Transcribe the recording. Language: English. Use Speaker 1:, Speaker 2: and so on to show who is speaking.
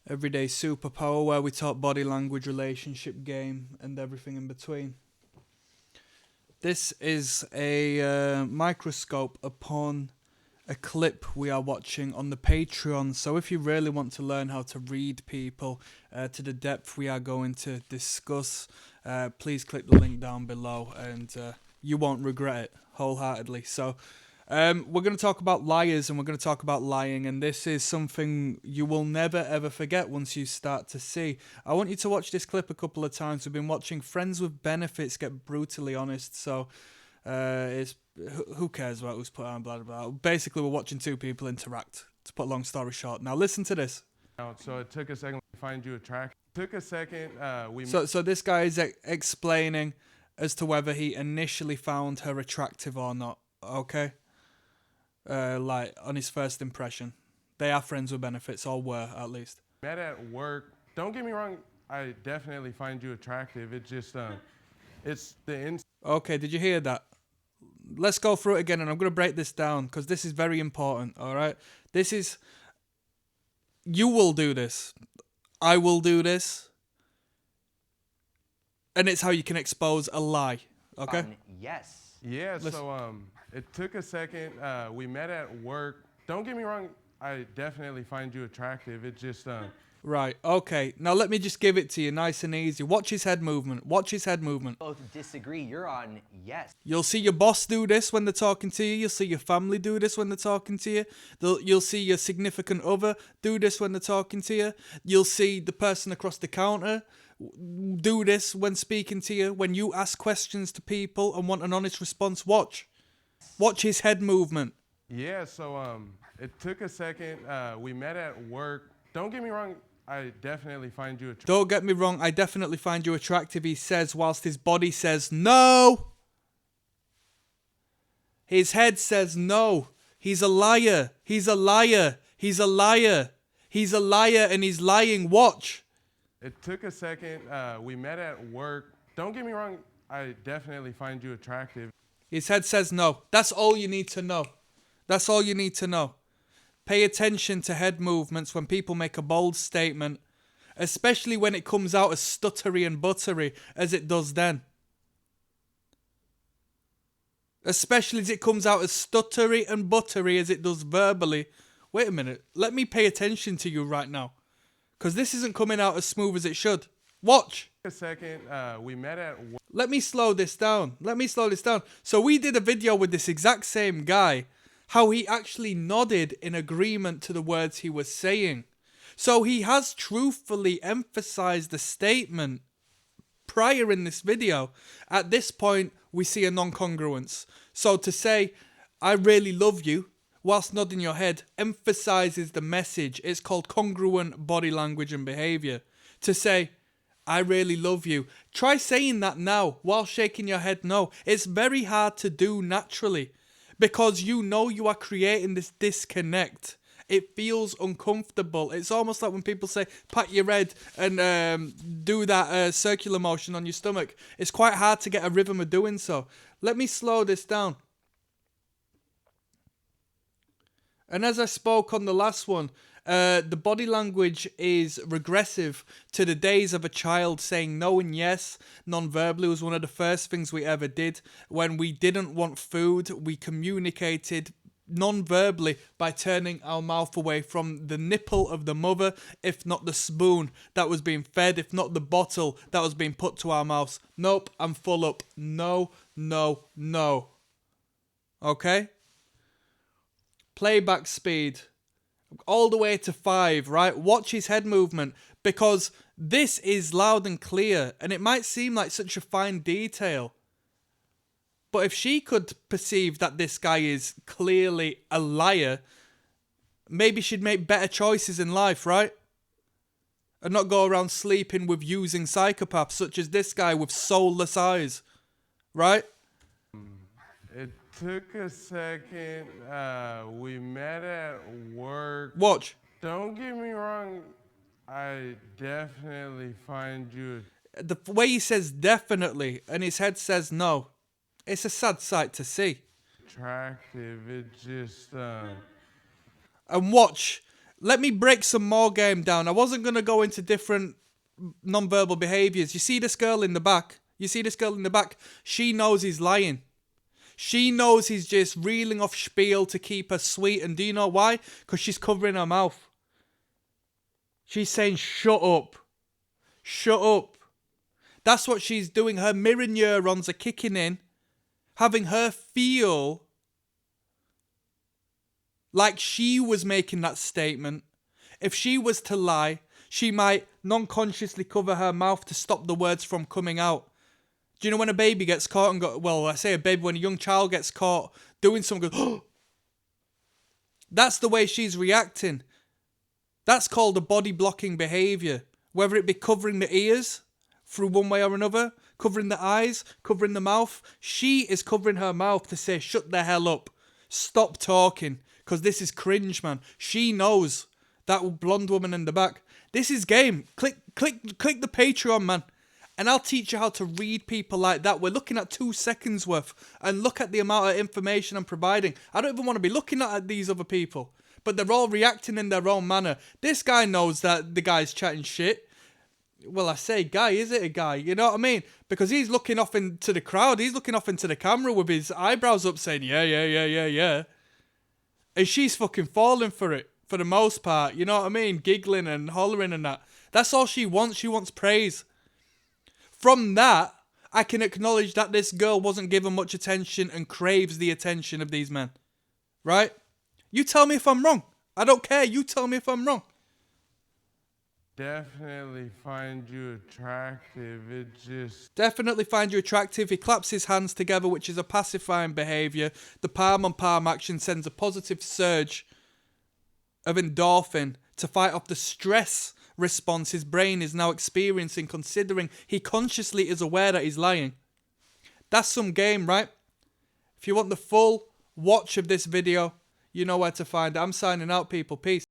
Speaker 1: Everyday Superpower, where we talk body language, relationship game, and everything in between. This is a microscope upon a clip we are watching on the Patreon. So if you really want to learn how to read people to the depth we are going to discuss, please click the link down below and you won't regret it wholeheartedly. So we're going to talk about liars and we're going to talk about lying, and this is something you will never ever forget once you start to see. I want you to watch this clip a couple of times. We've been watching Friends with Benefits get brutally honest, so it's who cares about who's put on, blah, blah, blah. Basically, we're watching two people interact, to put a long story short. Now listen to this.
Speaker 2: So it took a second to find you attractive. Took a second.
Speaker 1: So this guy is explaining as to whether he initially found her attractive or not, okay? Like, on his first impression. They are friends with benefits, or were, at least.
Speaker 2: Met at work. Don't get me wrong, I definitely find you attractive. It just, it's the
Speaker 1: Okay, did you hear that? Let's go through it again, and I'm going to break this down, because this is very important, alright? This is... You will do this. I will do this. And it's how you can expose a lie, okay?
Speaker 3: Yes.
Speaker 2: Yeah, so it took a second. We met at work. Don't get me wrong, I definitely find you attractive. It just,
Speaker 1: Right, okay. Now let me just give it to you nice and easy. Watch his head movement. Watch his head movement.
Speaker 3: Both disagree. You're on yes.
Speaker 1: You'll see your boss do this when they're talking to you. You'll see your family do this when they're talking to you. You'll see your significant other do this when they're talking to you. You'll see the person across the counter do this when speaking to you. When you ask questions to people and want an honest response, watch. Watch his head movement.
Speaker 2: yeah, so it took a second. We met at work. Don't get me wrong, I definitely find you attractive.
Speaker 1: Don't get me wrong, I definitely find you attractive, he says, whilst his body says no. His head says no. He's a liar. He's a liar. He's a liar. He's a liar and he's lying. Watch.
Speaker 2: It took a second. We met at work. Don't get me wrong, I definitely find you attractive.
Speaker 1: His head says no. That's all you need to know. That's all you need to know. Pay attention to head movements when people make a bold statement, especially when it comes out as stuttery and buttery as it does then. Especially as it comes out as stuttery and buttery as it does verbally. Wait a minute. Let me pay attention to you right now, because this isn't coming out as smooth as it should. Watch.
Speaker 2: A second. We met at work.
Speaker 1: Let me slow this down. Let me slow this down. So we did a video with this exact same guy, how he actually nodded in agreement to the words he was saying. So he has truthfully emphasized the statement prior in this video. At this point, we see a non-congruence. So to say, I really love you, whilst nodding your head, emphasizes the message. It's called congruent body language and behavior. To say, I really love you. Try saying that now while shaking your head no. It's very hard to do naturally, because you know you are creating this disconnect. It feels uncomfortable. It's almost like when people say, pat your head and do that circular motion on your stomach. It's quite hard to get a rhythm of doing so. Let me slow this down. And as I spoke on the last one, the body language is regressive to the days of a child saying no and yes. Non-verbally was one of the first things we ever did. When we didn't want food, we communicated non-verbally by turning our mouth away from the nipple of the mother, if not the spoon that was being fed, if not the bottle that was being put to our mouths. Nope, I'm full up. No, no, no. Okay? Playback speed. All the way to 5, right? Watch his head movement, because this is loud and clear, and it might seem like such a fine detail. But if she could perceive that this guy is clearly a liar, maybe she'd make better choices in life, right? And not go around sleeping with using psychopaths such as this guy with soulless eyes, right?
Speaker 2: It took a second. We met at work.
Speaker 1: Watch.
Speaker 2: Don't get me wrong, I definitely find you
Speaker 1: The way he says definitely and his head says no, it's a sad sight to see.
Speaker 2: attractive. It just,
Speaker 1: And watch Let me break some more game down. I wasn't going to go into different nonverbal behaviors. You see this girl in the back? You see this girl in the back? She knows he's lying. She knows he's just reeling off spiel to keep her sweet. And do you know why? Because she's covering her mouth. She's saying, shut up. Shut up. That's what she's doing. Her mirror neurons are kicking in, having her feel like she was making that statement. If she was to lie, she might non-consciously cover her mouth to stop the words from coming out. Do you know when a baby gets caught and when a young child gets caught doing something, oh! That's the way she's reacting. That's called a body blocking behavior. Whether it be covering the ears through one way or another, covering the eyes, covering the mouth. She is covering her mouth to say, shut the hell up. Stop talking. Because this is cringe, man. She knows. That blonde woman in the back. This is game. Click the Patreon, man. And I'll teach you how to read people like that. We're looking at 2 seconds worth. And look at the amount of information I'm providing. I don't even want to be looking at these other people. But they're all reacting in their own manner. This guy knows that the guy's chatting shit. Well, I say guy, is it a guy? You know what I mean? Because he's looking off into the crowd. He's looking off into the camera with his eyebrows up saying, yeah. And she's fucking falling for it, for the most part. You know what I mean? Giggling and hollering and that. That's all she wants. She wants praise. From that, I can acknowledge that this girl wasn't given much attention and craves the attention of these men. Right? You tell me if I'm wrong. I don't care. You tell me if I'm wrong.
Speaker 2: Definitely find you attractive. It just...
Speaker 1: Definitely find you attractive. He claps his hands together, which is a pacifying behaviour. The palm-on-palm action sends a positive surge of endorphin to fight off the stress response his brain is now experiencing, considering he consciously is aware that he's lying. That's some game, right? If you want the full watch of this video, you know where to find it. I'm signing out, people. Peace.